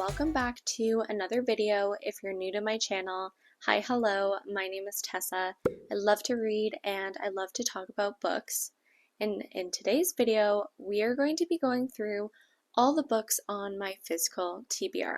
welcome back to another video. If you're new to my channel, hi, hello, my name is Tessa. I love to read and I love to talk about books. And in today's video, we are going to be going through all the books on my physical TBR.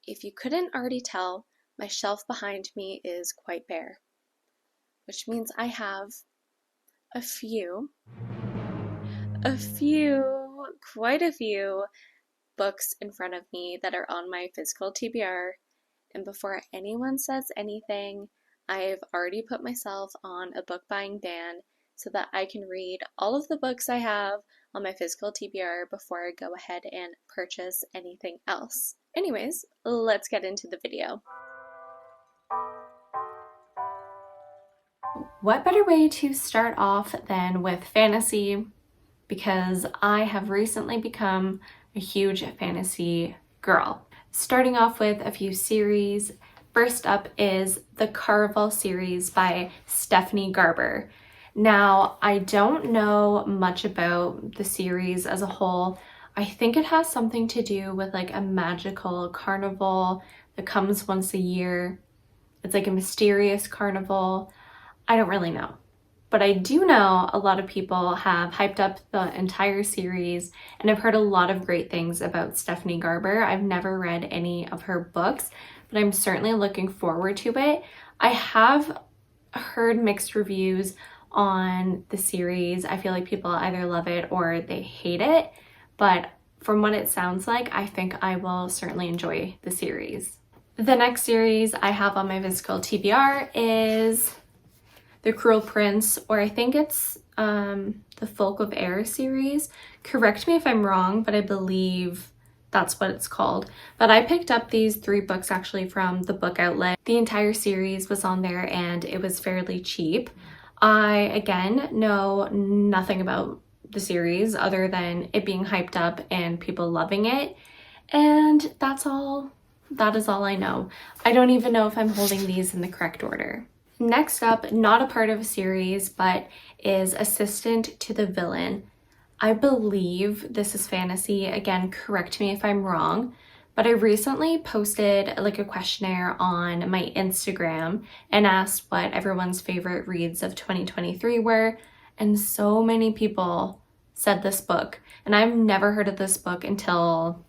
If you couldn't already tell, my shelf behind me is quite bare, which means I have quite a few books in front of me that are on my physical TBR, and before anyone says anything, I've already put myself on a book buying ban so that I can read all of the books I have on my physical TBR before I go ahead and purchase anything else. Anyways, let's get into the video. What better way to start off than with fantasy? Because I have recently become a huge fantasy girl. Starting off with a few series. First up is the Caraval series by Stephanie Garber. Now, I don't know much about the series as a whole. I think it has something to do with like a magical carnival that comes once a year. It's like a mysterious carnival. I don't really know. But I do know a lot of people have hyped up the entire series, and I've heard a lot of great things about Stephanie Garber. I've never read any of her books, but I'm certainly looking forward to it. I have heard mixed reviews on the series. I feel like people either love it or they hate it, but from what it sounds like, I think I will certainly enjoy the series. The next series I have on my physical TBR is The Cruel Prince, or I think it's the Folk of Air series. Correct me if I'm wrong, but I believe that's what it's called. But I picked up these 3 books actually from the book outlet. The entire series was on there and it was fairly cheap. I, again, know nothing about the series other than it being hyped up and people loving it. And that's all. That is all I know. I don't even know if I'm holding these in the correct order. Next up, not a part of a series, but is Assistant to the Villain. I believe this is fantasy. Again, correct me if I'm wrong, but I recently posted like a questionnaire on my Instagram and asked what everyone's favorite reads of 2023 were, and so many people said this book, and I've never heard of this book until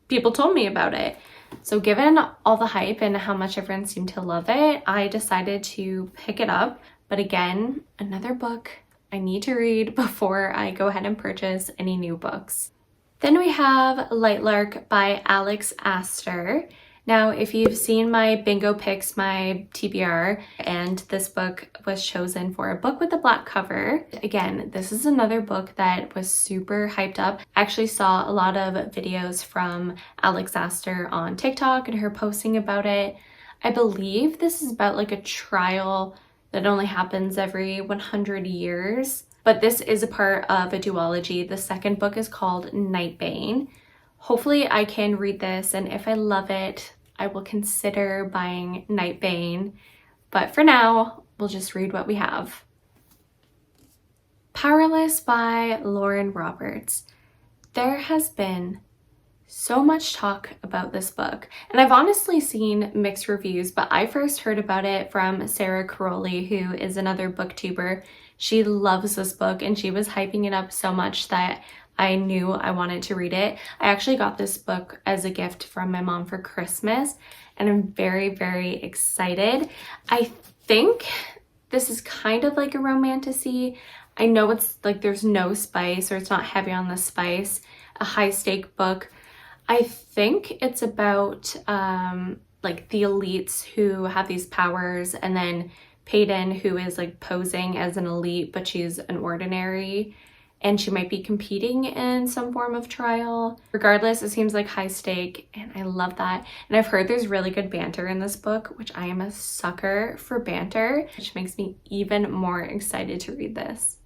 people told me about it. So given all the hype and how much everyone seemed to love it, I decided to pick it up. But again, another book I need to read before I go ahead and purchase any new books. Then we have Lightlark by Alex Astor. Now, if you've seen my bingo picks, my TBR, and this book was chosen for a book with a black cover. Again, this is another book that was super hyped up. I actually saw a lot of videos from Alex Astor on TikTok and her posting about it. I believe this is about like a trial that only happens every 100 years. But this is a part of a duology. The second book is called Nightbane. Hopefully I can read this, and if I love it, I will consider buying Nightbane. But for now, we'll just read what we have. Powerless by Lauren Roberts. There has been so much talk about this book, and I've honestly seen mixed reviews, but I first heard about it from Sarah Caroli, who is another booktuber. She loves this book, and she was hyping it up so much that I knew I wanted to read it. I actually got this book as a gift from my mom for Christmas, and I'm very, very excited. I think this is kind of like a romantasy. I know it's like there's no spice, or it's not heavy on the spice, a high stake book. I think it's about like the elites who have these powers, and then Peyton, who is like posing as an elite, but she's an ordinary, and she might be competing in some form of trial. Regardless, it seems like high stake, and I love that. And I've heard there's really good banter in this book, which I am a sucker for banter, which makes me even more excited to read this.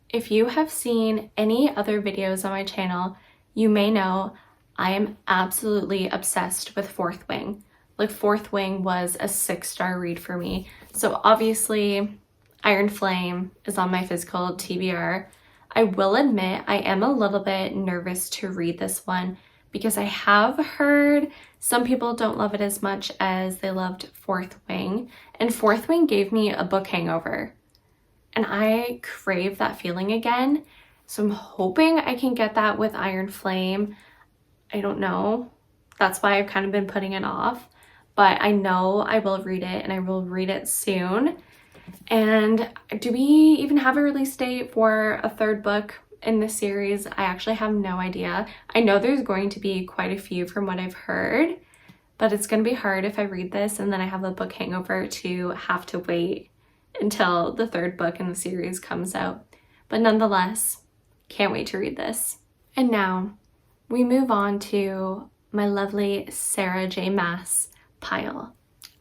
If you have seen any other videos on my channel, you may know I am absolutely obsessed with Fourth Wing. Like, Fourth Wing was a 6-star read for me. So obviously, Iron Flame is on my physical TBR. I will admit I am a little bit nervous to read this one because I have heard some people don't love it as much as they loved Fourth Wing, and Fourth Wing gave me a book hangover, and I crave that feeling again. So I'm hoping I can get that with Iron Flame. I don't know. That's why I've kind of been putting it off, but I know I will read it, and I will read it soon. And do we even have a release date for a third book in this series? I actually have no idea. I know there's going to be quite a few from what I've heard, but it's going to be hard if I read this and then I have a book hangover to have to wait until the third book in the series comes out. But nonetheless, can't wait to read this. And now we move on to my lovely Sarah J. Maas pile.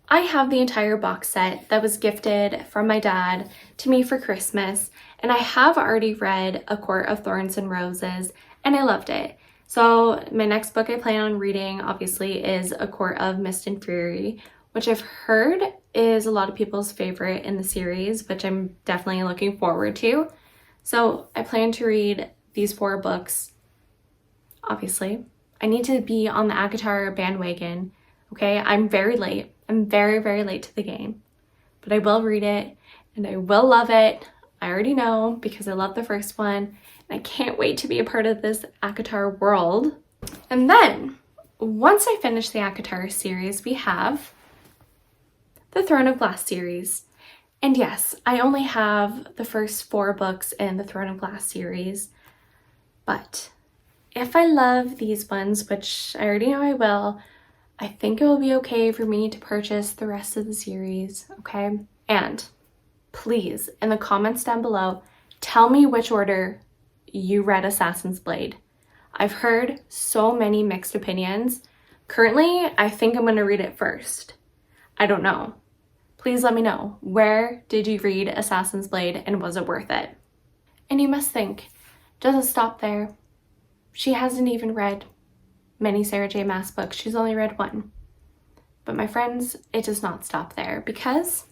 I have the entire box set that was gifted from my dad to me for Christmas, and I have already read A Court of Thorns and Roses, and I loved it. So my next book I plan on reading, obviously, is A Court of Mist and Fury, which I've heard is a lot of people's favorite in the series, which I'm definitely looking forward to. So I plan to read these 4 books. Obviously, I need to be on the ACOTAR bandwagon, okay? I'm very late. I'm very, very late to the game, but I will read it and I will love it. I already know because I love the first one, and I can't wait to be a part of this ACOTAR world. And then once I finish the ACOTAR series, we have the Throne of Glass series. And yes, I only have the first 4 books in the Throne of Glass series, but if I love these ones, which I already know I will, I think it will be okay for me to purchase the rest of the series, okay? And please, in the comments down below, tell me which order you read Assassin's Blade. I've heard so many mixed opinions. Currently, I think I'm going to read it first. I don't know. Please let me know. Where did you read Assassin's Blade, and was it worth it? And you must think, doesn't stop there. She hasn't even read many Sarah J. Maas books. She's only read 1. But my friends, it does not stop there, because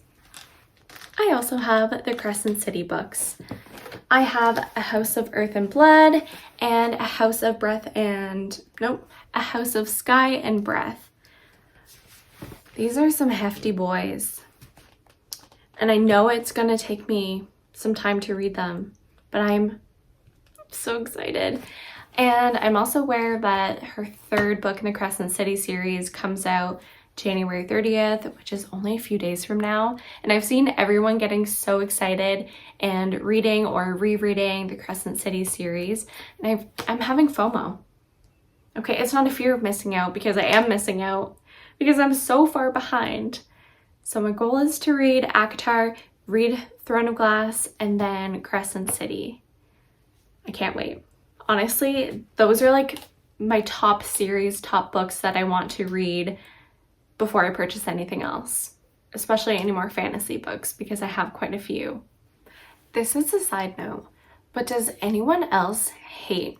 I also have the Crescent City books. I have A House of Earth and Blood and A House of A House of Sky and Breath. These are some hefty boys, and I know it's gonna take me some time to read them, but I'm so excited. And I'm also aware that her 3rd book in the Crescent City series comes out January 30th, which is only a few days from now. And I've seen everyone getting so excited and reading or rereading the Crescent City series. And I'm having FOMO. Okay, it's not a fear of missing out, because I am missing out because I'm so far behind. So my goal is to read ACOTAR, read Throne of Glass, and then Crescent City. I can't wait. Honestly, those are like my top books that I want to read before I purchase anything else, especially any more fantasy books, because I have quite a few. This is a side note, but does anyone else hate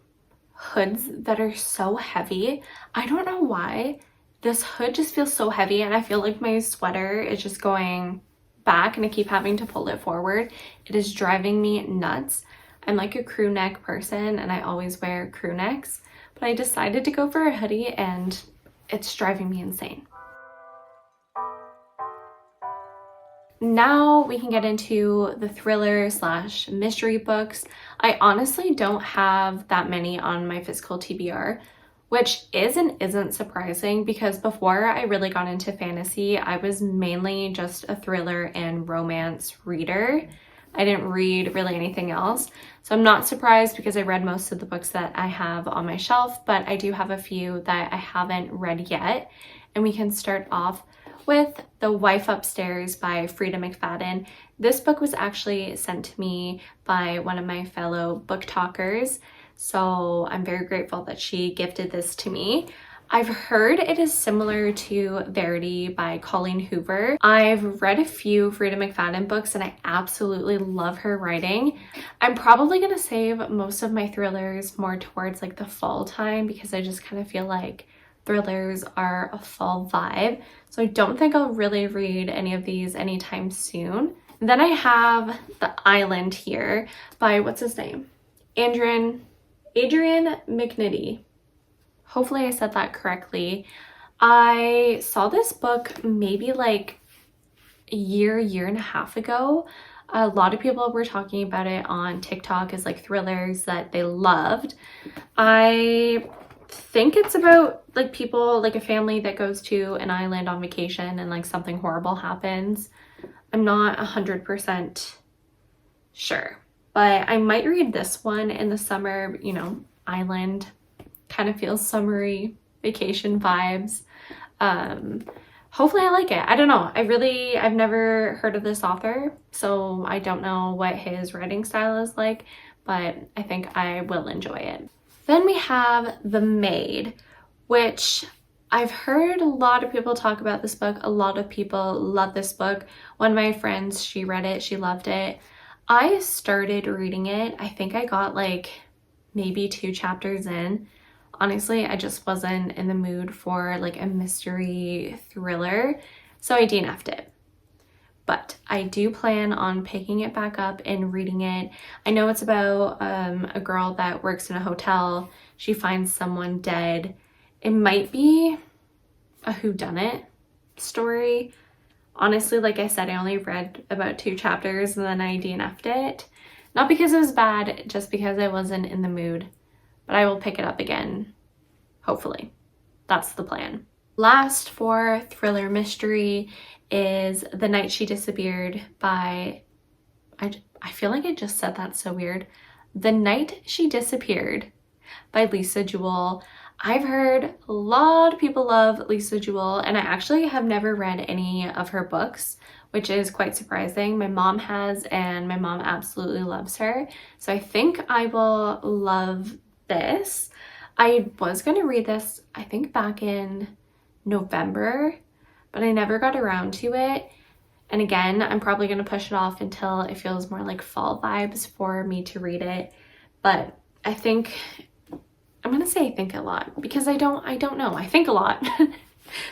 hoods that are so heavy? I don't know why. This hood just feels so heavy, and I feel like my sweater is just going back and I keep having to pull it forward. It is driving me nuts. I'm like a crew neck person, and I always wear crew necks, but I decided to go for a hoodie, and it's driving me insane. Now we can get into the thriller / mystery books. I honestly don't have that many on my physical TBR, which is and isn't surprising, because before I really got into fantasy, I was mainly just a thriller and romance reader. I didn't read really anything else. So I'm not surprised, because I read most of the books that I have on my shelf, but I do have a few that I haven't read yet. And we can start off with The Wife Upstairs by Frida McFadden. This book was actually sent to me by one of my fellow book talkers, so I'm very grateful that she gifted this to me. I've heard it is similar to Verity by Colleen Hoover. I've read a few Frida McFadden books, and I absolutely love her writing. I'm probably going to save most of my thrillers more towards like the fall time, because I just kind of feel like thrillers are a fall vibe. So I don't think I'll really read any of these anytime soon. Then I have The Island here by, what's his name? Adrian McNitty. Hopefully I said that correctly. I saw this book maybe like a year and a half ago. A lot of people were talking about it on TikTok as like thrillers that they loved. I think it's about like people, like a family that goes to an island on vacation and like something horrible happens. I'm not 100% sure, but I might read this one in the summer. You know, island kind of feels summery, vacation vibes. Hopefully I like it. I don't know. I've never heard of this author, so I don't know what his writing style is like, but I think I will enjoy it. Then we have The Maid, which I've heard a lot of people talk about this book. A lot of people love this book. One of my friends, she read it, she loved it. I started reading it. I think I got like maybe 2 chapters in. Honestly, I just wasn't in the mood for like a mystery thriller, so I DNF'd it. But I do plan on picking it back up and reading it. I know it's about a girl that works in a hotel. She finds someone dead. It might be a whodunit story. Honestly, like I said, I only read about 2 chapters and then I DNF'd it. Not because it was bad, just because I wasn't in the mood. But I will pick it up again, hopefully. That's the plan. Last for thriller mystery is The Night She Disappeared by, I feel like I just said that so weird. The Night She Disappeared by Lisa Jewell. I've heard a lot of people love Lisa Jewell, and I actually have never read any of her books, which is quite surprising. My mom has, and my mom absolutely loves her. So I think I will love this. I was going to read this, I think back in November, but I never got around to it. And again, I'm probably going to push it off until it feels more like fall vibes for me to read it. But I think, I'm going to say I think a lot because I don't know. I think a lot,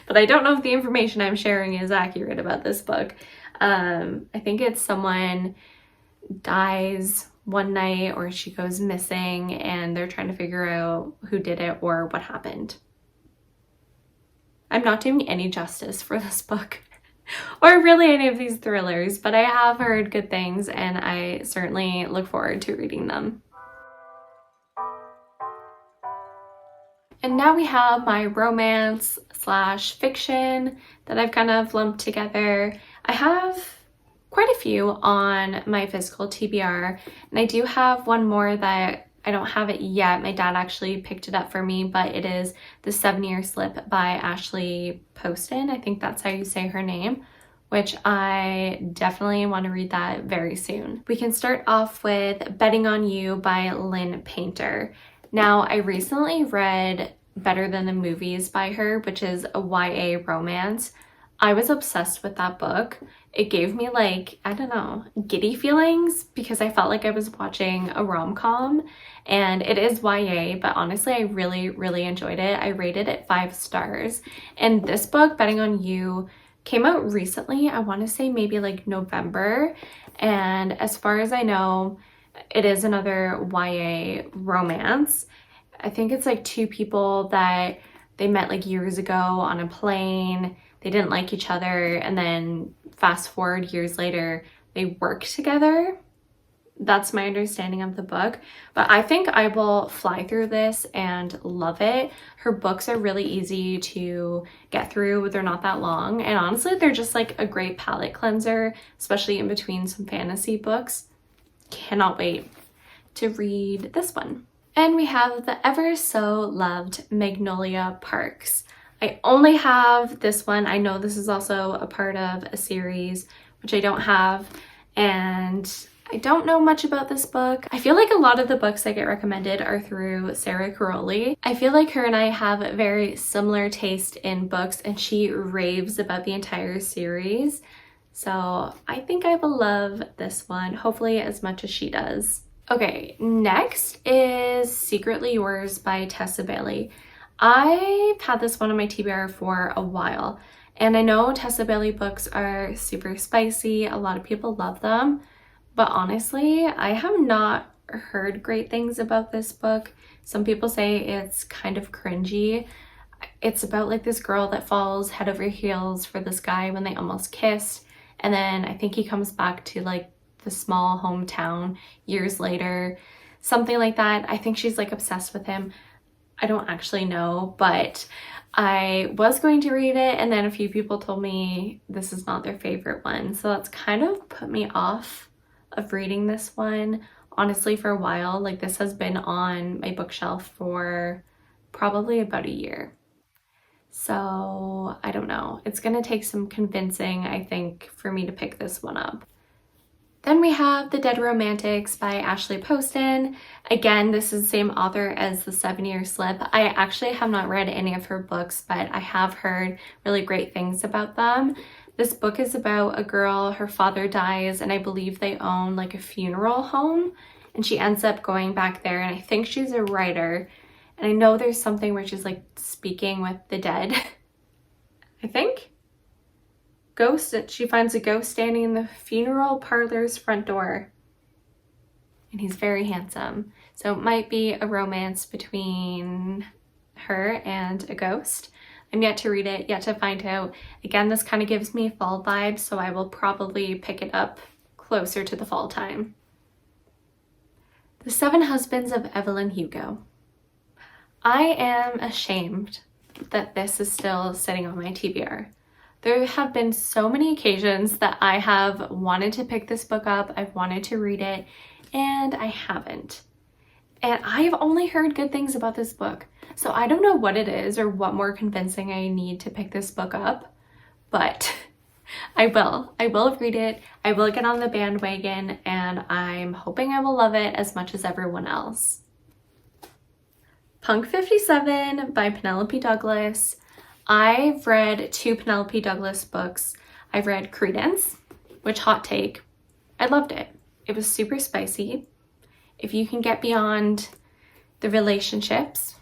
but I don't know if the information I'm sharing is accurate about this book. I think it's someone dies one night or she goes missing and they're trying to figure out who did it or what happened. I'm not doing any justice for this book or really any of these thrillers, but I have heard good things and I certainly look forward to reading them. And now we have my romance / fiction that I've kind of lumped together. I have quite a few on my physical TBR, and I do have one more that I don't have it yet. My dad actually picked it up for me, but it is The 7-Year Slip by Ashley Poston. I think that's how you say her name, which I definitely want to read that very soon. We can start off with Betting on You by Lynn Painter. Now, I recently read Better Than the Movies by her, which is a YA romance. I was obsessed with that book. It gave me like, I don't know, giddy feelings because I felt like I was watching a rom-com, and it is YA, but honestly, I really enjoyed it. I rated it 5 stars. And this book, Betting on You, came out recently. I want to say maybe like November. And as far as I know, it is another YA romance. I think it's like 2 people that they met like years ago on a plane. They didn't like each other, and then fast forward years later, they work together. That's my understanding of the book, but I think I will fly through this and love it. Her books are really easy to get through. They're not that long, and honestly, they're just like a great palate cleanser, especially in between some fantasy books. Cannot wait to read this one. And we have the ever so loved Magnolia Parks. I only have this one. I know this is also a part of a series, which I don't have, and I don't know much about this book. I feel like a lot of the books that get recommended are through Sarah Caroli. I feel like her and I have a very similar taste in books, and she raves about the entire series. So I think I will love this one, hopefully as much as she does. Okay, next is Secretly Yours by Tessa Bailey. I've had this one on my TBR for a while, and I know Tessa Bailey books are super spicy. A lot of people love them, but honestly, I have not heard great things about this book. Some people say it's kind of cringy. It's about like this girl that falls head over heels for this guy when they almost kissed. And then I think he comes back to like the small hometown years later, something like that. I think she's like obsessed with him. I don't actually know, but I was going to read it, and then a few people told me this is not their favorite one. So that's kind of put me off of reading this one, honestly, for a while. Like, this has been on my bookshelf for probably about a year. So I don't know. It's gonna take some convincing, I think, for me to pick this one up. Then we have The Dead Romantics by Ashley Poston. Again, this is the same author as The 7-Year Slip. I actually have not read any of her books, but I have heard really great things about them. This book is about a girl, her father dies, and I believe they own like a funeral home, and she ends up going back there, and I think she's a writer. And I know there's something where she's like speaking with the dead, I think. She finds a ghost standing in the funeral parlor's front door, and he's very handsome. So it might be a romance between her and a ghost. I'm yet to read it, yet to find out. Again, this kind of gives me fall vibes, so I will probably pick it up closer to the fall time. The 7 Husbands of Evelyn Hugo. I am ashamed that this is still sitting on my TBR. There have been so many occasions that I have wanted to pick this book up, I've wanted to read it, and I haven't. And I've only heard good things about this book. So I don't know what it is or what more convincing I need to pick this book up, but I will. I will read it, I will get on the bandwagon, and I'm hoping I will love it as much as everyone else. Punk 57 by Penelope Douglas. I've read 2 Penelope Douglas books. I've read Credence, which, hot take, I loved it. It was super spicy. If you can get beyond the relationships,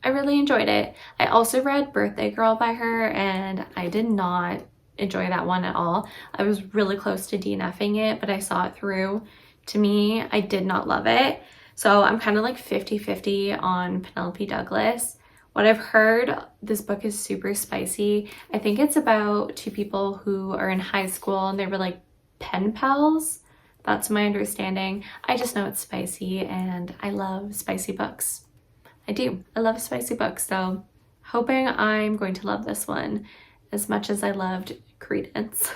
I really enjoyed it. I also read Birthday Girl by her, and I did not enjoy that one at all. I was really close to DNFing it, but I saw it through. To me, I did not love it. So I'm kind of like 50-50 on Penelope Douglas. What I've heard, this book is super spicy. I think it's about 2 people who are in high school and they were like pen pals. That's my understanding. I just know it's spicy, and I love spicy books. I do. I love spicy books, so hoping I'm going to love this one as much as I loved Credence.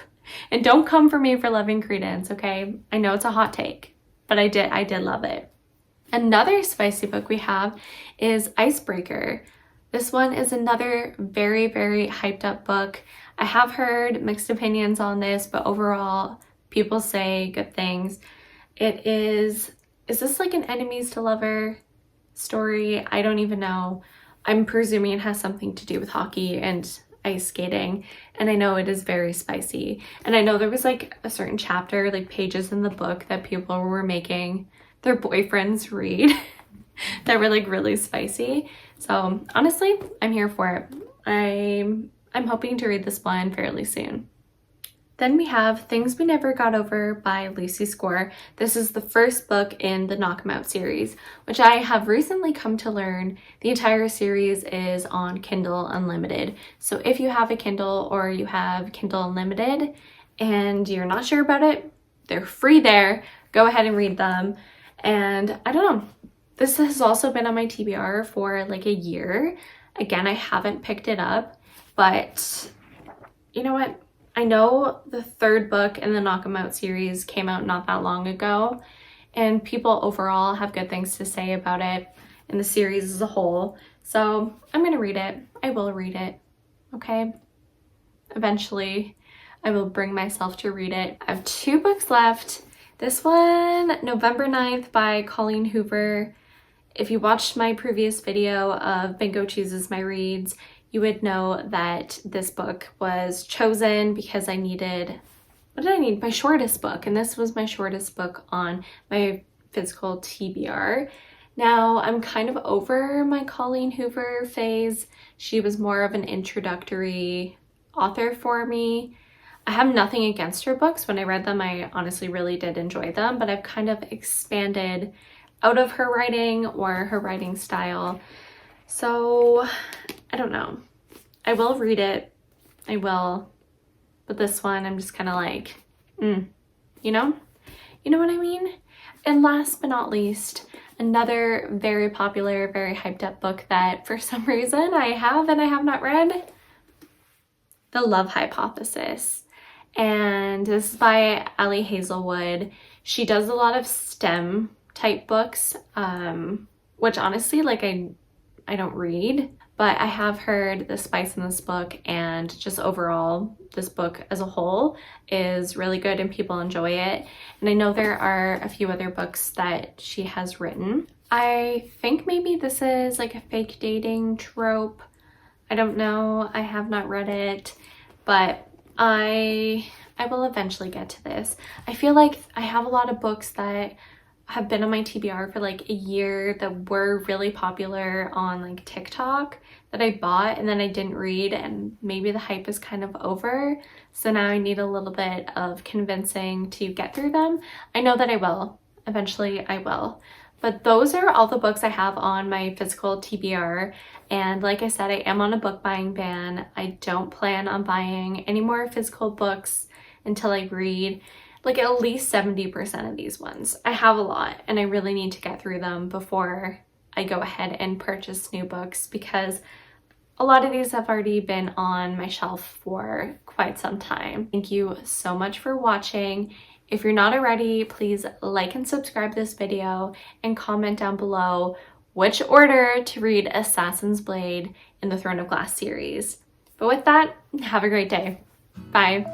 And don't come for me for loving Credence, okay? I know it's a hot take, but I did love it. Another spicy book we have is Icebreaker. This one is another very, very hyped up book. I have heard mixed opinions on this, but overall, people say good things. Is this like an enemies to lover story? I don't even know. I'm presuming it has something to do with hockey and ice skating, and I know it is very spicy. And I know there was like a certain chapter, like pages in the book, that people were making their boyfriends read that were like really spicy. So honestly, I'm here for it. I'm hoping to read this one fairly soon. Then we have Things We Never Got Over by Lucy Score. This is the first book in the Knock 'Em Out series, which I have recently come to learn the entire series is on Kindle Unlimited. So if you have a Kindle or you have Kindle Unlimited and you're not sure about it, they're free there. Go ahead and read them. And I don't know, this has also been on my TBR for like a year. Again, I haven't picked it up, but you know what? I know the 3rd book in the Knock 'Em Out series came out not that long ago, and people overall have good things to say about it in the series as a whole. So I'm gonna read it. I will read it, okay? Eventually, I will bring myself to read it. I have 2 books left. This one, November 9th by Colleen Hoover. If you watched my previous video of Bingo Chooses My Reads, you would know that this book was chosen because I needed, what did I need? My shortest book, and this was my shortest book on my physical TBR. Now, I'm kind of over my Colleen Hoover phase. She was more of an introductory author for me. I have nothing against her books. When I read them, I honestly really did enjoy them, but I've kind of expanded out of her writing or her writing style. So I don't know. I will read it. I will. But this one, I'm just kind of like, you know? You know what I mean? And last but not least, another very popular, very hyped up book that for some reason I have and I have not read, The Love Hypothesis. And this is by Ali Hazelwood. She does a lot of STEM type books, which honestly, like I don't read, but I have heard the spice in this book and just overall this book as a whole is really good and people enjoy it. And I know there are a few other books that she has written. I think maybe this is like a fake dating trope. I don't know. I have not read it, but I will eventually get to this. I feel like I have a lot of books that have been on my TBR for like a year that were really popular on like TikTok that I bought and then I didn't read, and maybe the hype is kind of over. So now I need a little bit of convincing to get through them. I know that I will. Eventually I will. But those are all the books I have on my physical TBR. And like I said, I am on a book buying ban. I don't plan on buying any more physical books until I read like at least 70% of these ones. I have a lot and I really need to get through them before I go ahead and purchase new books, because a lot of these have already been on my shelf for quite some time. Thank you so much for watching. If you're not already, please like and subscribe this video and comment down below which order to read Assassin's Blade in the Throne of Glass series. But with that, have a great day. Bye.